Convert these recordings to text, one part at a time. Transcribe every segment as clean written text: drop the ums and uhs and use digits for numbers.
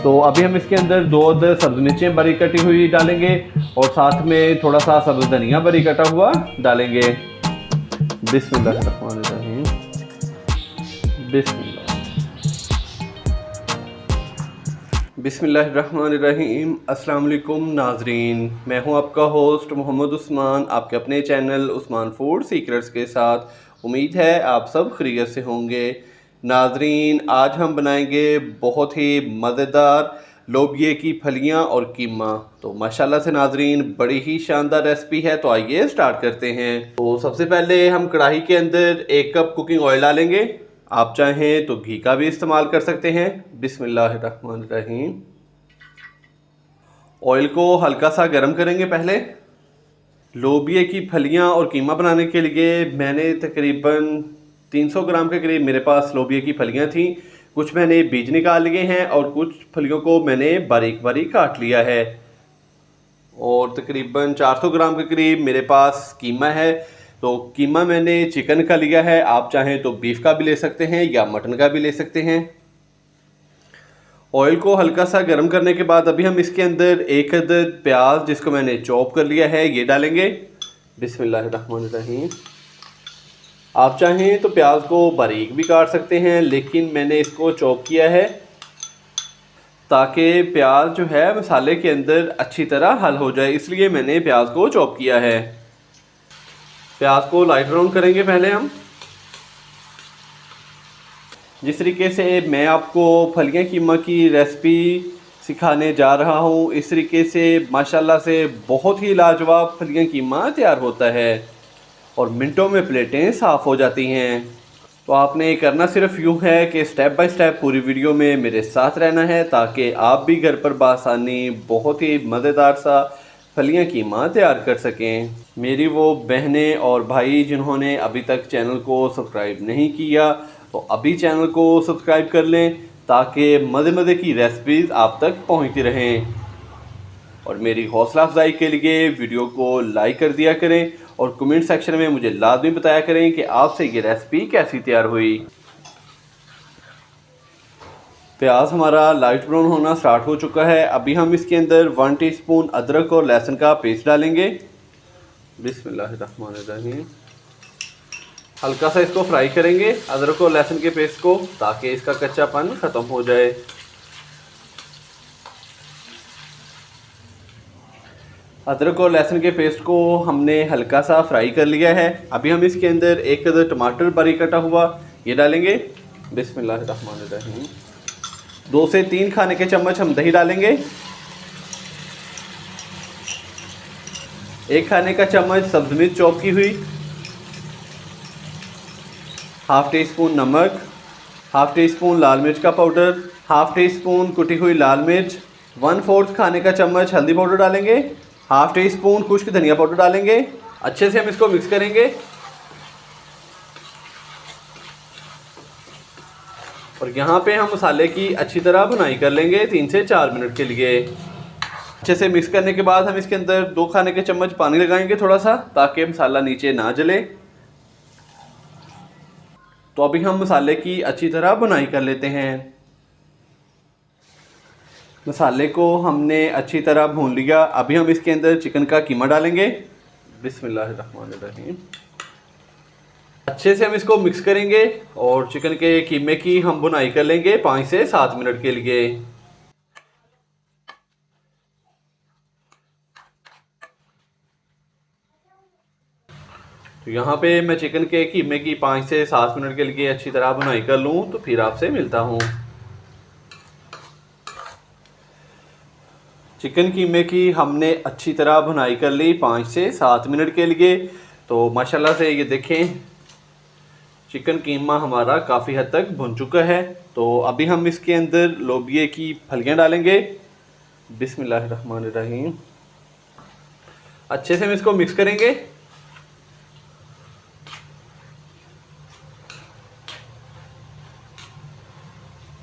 तो अभी हम इसके अंदर 2 अदद सब्ज़ मिर्चें बारीक कटी हुई डालेंगे और साथ में थोड़ा सा सब्ज़ धनिया बारीक कटा हुआ डालेंगे। बिस्मिल्लाहिर्रहमानिर्रहीम। बिस्मिल्लाह। बिस्मिल्लाहिर्रहमानिर्रहीम। अस्सलाम वालेकुम नाजरीन, मैं हूं आपका होस्ट मोहम्मद उस्मान, आपके अपने चैनल उस्मान फूड सीक्रेट्स के साथ। उम्मीद है आप सब खैरियत से होंगे। नाजरीन, आज हम बनाएंगे बहुत ही मज़ेदार लोबिये की फलियां और कीमा। तो माशाल्लाह से नाजरीन बड़ी ही शानदार रेसिपी है। तो आइए स्टार्ट करते हैं। तो सबसे पहले हम कढ़ाई के अंदर 1 कप कुकिंग ऑयल डालेंगे। आप चाहें तो घी का भी इस्तेमाल कर सकते हैं। बिस्मिल्लाहिर्रहमानिर्रहीम। ऑयल को हल्का सा गर्म करेंगे। पहले लोबिये की फलियां और कीमा बनाने के लिए मैंने तकरीबन 300 ग्राम के करीब मेरे पास लोबिये की फलियां थी। कुछ मैंने बीज निकाल लिए हैं और कुछ फलियों को मैंने बारीक बारीक काट लिया है। और तकरीबन 400 ग्राम के करीब मेरे पास कीमा है। तो कीमा मैंने चिकन का लिया है, आप चाहें तो बीफ का भी ले सकते हैं या मटन का भी ले सकते हैं। ऑयल को हल्का सा गर्म करने के बाद अभी हम इसके अंदर 1 अदद प्याज जिसको मैंने चॉप कर लिया है ये डालेंगे। बिस्मिल्लाहिर्रहमानिर्रहीम। आप चाहें तो प्याज को बारीक भी काट सकते हैं, लेकिन मैंने इसको चॉप किया है ताकि प्याज जो है मसाले के अंदर अच्छी तरह हल हो जाए, इसलिए मैंने प्याज को चॉप किया है। प्याज को लाइट ब्राउन करेंगे पहले हम। जिस तरीके से मैं आपको फलियां कीमा की रेसिपी सिखाने जा रहा हूँ, इस तरीके से माशाल्लाह से बहुत ही लाजवाब फलियां कीमा तैयार होता है और मिनटों में प्लेटें साफ़ हो जाती हैं। तो आपने करना सिर्फ यूँ है कि स्टेप बाय स्टेप पूरी वीडियो में मेरे साथ रहना है ताकि आप भी घर पर बासानी बहुत ही मज़ेदार सा फलियां कीमा तैयार कर सकें। मेरी वो बहनें और भाई जिन्होंने अभी तक चैनल को सब्सक्राइब नहीं किया, तो अभी चैनल को सब्सक्राइब कर लें ताकि मज़े मज़े की रेसिपीज़ आप तक पहुंचती रहें। और मेरी हौसला अफजाई के लिए वीडियो को लाइक कर दिया करें और कमेंट सेक्शन में मुझे लाजमी बताया करें कि आपसे ये रेसिपी कैसी तैयार हुई। प्याज हमारा लाइट ब्राउन होना स्टार्ट हो चुका है। अभी हम इसके अंदर 1 टीस्पून अदरक और लहसुन का पेस्ट डालेंगे। बिस्मिल्लाहिर्रहमानिर्रहीम। हल्का सा इसको फ्राई करेंगे अदरक और लहसुन के पेस्ट को, ताकि इसका कच्चापन ख़त्म हो जाए। अदरक और लहसुन के पेस्ट को हमने हल्का सा फ्राई कर लिया है। अभी हम इसके अंदर 1 अदद टमाटर बारीक कटा हुआ ये डालेंगे। बिस्मिल्लाहिर्रहमानिर्रहीम। 2 से 3 खाने के चम्मच हम दही डालेंगे। 1 खाने का चम्मच सब्ज़ मिर्च चॉप की हुई, ½ टीस्पून नमक, ½ टीस्पून लाल मिर्च का पाउडर, ½ टीस्पून कुटी हुई लाल मिर्च, 1/4 खाने का चम्मच हल्दी पाउडर डालेंगे, ½ टीस्पून खुश्क धनिया पाउडर डालेंगे। अच्छे से हम इसको मिक्स करेंगे और यहाँ पे हम मसाले की अच्छी तरह भुनाई कर लेंगे 3 से 4 मिनट के लिए। अच्छे से मिक्स करने के बाद हम इसके अंदर 2 खाने के चम्मच पानी लगाएंगे थोड़ा सा, ताकि मसाला नीचे ना जले। तो अभी हम मसाले की अच्छी तरह भुनाई कर लेते हैं। मसाले को हमने अच्छी तरह भून लिया। अभी हम इसके अंदर चिकन का कीमा डालेंगे। बिस्मिल्लाहिर्रहमानिर्रहीम। अच्छे से हम इसको मिक्स करेंगे और चिकन के कीमे की हम भुनाई कर लेंगे 5 से 7 मिनट के लिए। तो यहाँ पे मैं चिकन के कीमे की 5 से 7 मिनट के लिए अच्छी तरह भुनाई कर लूँ तो फिर आपसे मिलता हूँ। चिकन कीमे की हमने अच्छी तरह भुनाई कर ली 5 से 7 मिनट के लिए। तो माशाल्लाह से ये देखें चिकन कीमा हमारा काफ़ी हद तक भुन चुका है। तो अभी हम इसके अंदर लोबिये की फलियां डालेंगे। बिस्मिल्लाहिर्रहमानिर्रहीम। अच्छे से हम इसको मिक्स करेंगे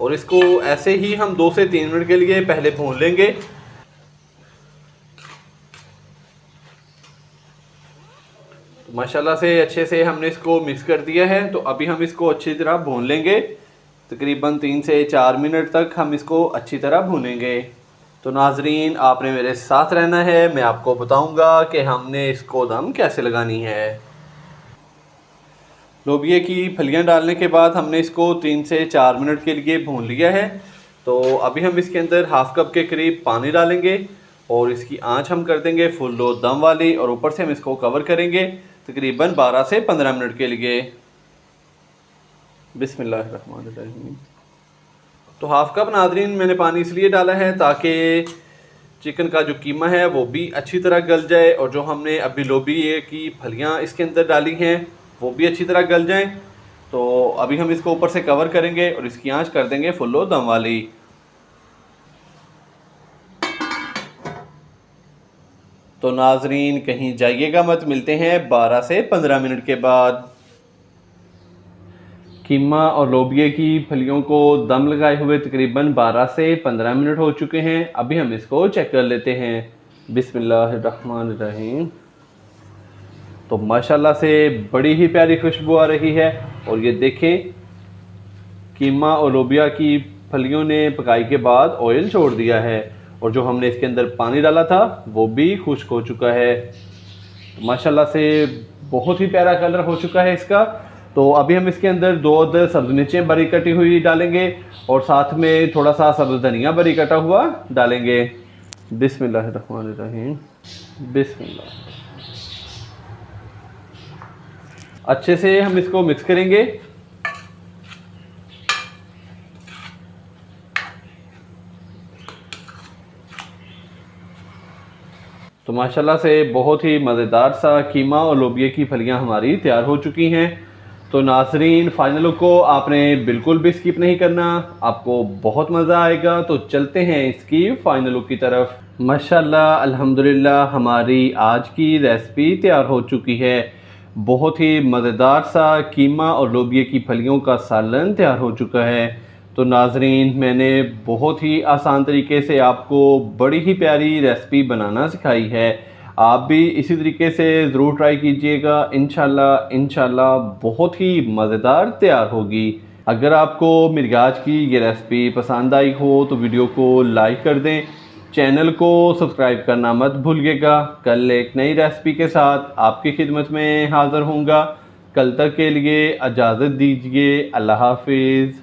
और इसको ऐसे ही हम 2 से 3 मिनट के लिए पहले भून लेंगे। माशाल्लाह से अच्छे से हमने इसको मिक्स कर दिया है। तो अभी हम इसको अच्छी तरह भून लेंगे तकरीबन 3 से 4 मिनट तक हम इसको अच्छी तरह भूनेंगे। तो नाजरीन, आपने मेरे साथ रहना है, मैं आपको बताऊंगा कि हमने इसको दम कैसे लगानी है। लोबिया की फलियां डालने के बाद हमने इसको 3 से 4 मिनट के लिए भून लिया है। तो अभी हम इसके अंदर हाफ़ कप के करीब पानी डालेंगे और इसकी आंच हम कर देंगे फुल लो दम वाली, और ऊपर से हम इसको कवर करेंगे तकरीबन 12 से 15 मिनट के लिए। बिस्मिल्लाहिर्रहमानिर्रहीम। तो हाफ़ कप नाज़रीन मैंने पानी इसलिए डाला है ताकि चिकन का जो कीमा है वो भी अच्छी तरह गल जाए, और जो हमने अभी लोबिया की फलियां इसके अंदर डाली हैं वो भी अच्छी तरह गल जाएं। तो अभी हम इसको ऊपर से कवर करेंगे और इसकी आंच कर देंगे फुल्लो दम वाली। तो नाजरीन कहीं जाइएगा मत, मिलते हैं 12 से 15 मिनट के बाद। कीमा और लोबिया की फलियों को दम लगाए हुए तकरीबन 12 से 15 मिनट हो चुके हैं। अभी हम इसको चेक कर लेते हैं। बिस्मिल्लाहिर्रहमानिर्रहीम। तो माशाल्लाह से बड़ी ही प्यारी खुशबू आ रही है, और ये देखें कीमा और लोबिया की फलियों ने पकाई के बाद ऑयल छोड़ दिया है, और जो हमने इसके अंदर पानी डाला था वो भी खुश्क हो चुका है। तो माशाल्लाह से बहुत ही प्यारा कलर हो चुका है इसका। तो अभी हम इसके अंदर 2 अदद सब्ज़ मिर्चें बरी कटी हुई डालेंगे, और साथ में थोड़ा सा सब्ज़ धनिया बरी कटा हुआ डालेंगे। बिस्मिल्लाहिर्रहमानिर्रहीम। बिस्मिल्लाह। अच्छे से हम इसको मिक्स करेंगे। तो माशाल्लाह से बहुत ही मज़ेदार सा कीमा और लोबिया की फलियां हमारी तैयार हो चुकी हैं। तो नाजरीन, फाइनल लुक को आपने बिल्कुल भी स्किप नहीं करना, आपको बहुत मज़ा आएगा। तो चलते हैं इसकी फाइनल लुक की तरफ। माशाल्लाह अल्हम्दुलिल्लाह हमारी आज की रेसिपी तैयार हो चुकी है। बहुत ही मज़ेदार सा कीमा और लोबिया की फलियों का सालन तैयार हो चुका है। तो नाजरीन, मैंने बहुत ही आसान तरीके से आपको बड़ी ही प्यारी रेसिपी बनाना सिखाई है। आप भी इसी तरीके से ज़रूर ट्राई कीजिएगा। इंशाल्लाह बहुत ही मज़ेदार तैयार होगी। अगर आपको मेरी आज की ये रेसिपी पसंद आई हो तो वीडियो को लाइक कर दें, चैनल को सब्सक्राइब करना मत भूलिएगा। कल एक नई रेसिपी के साथ आपकी खिदमत में हाज़िर होऊंगा। कल तक के लिए इजाज़त दीजिए। अल्लाह हाफिज़।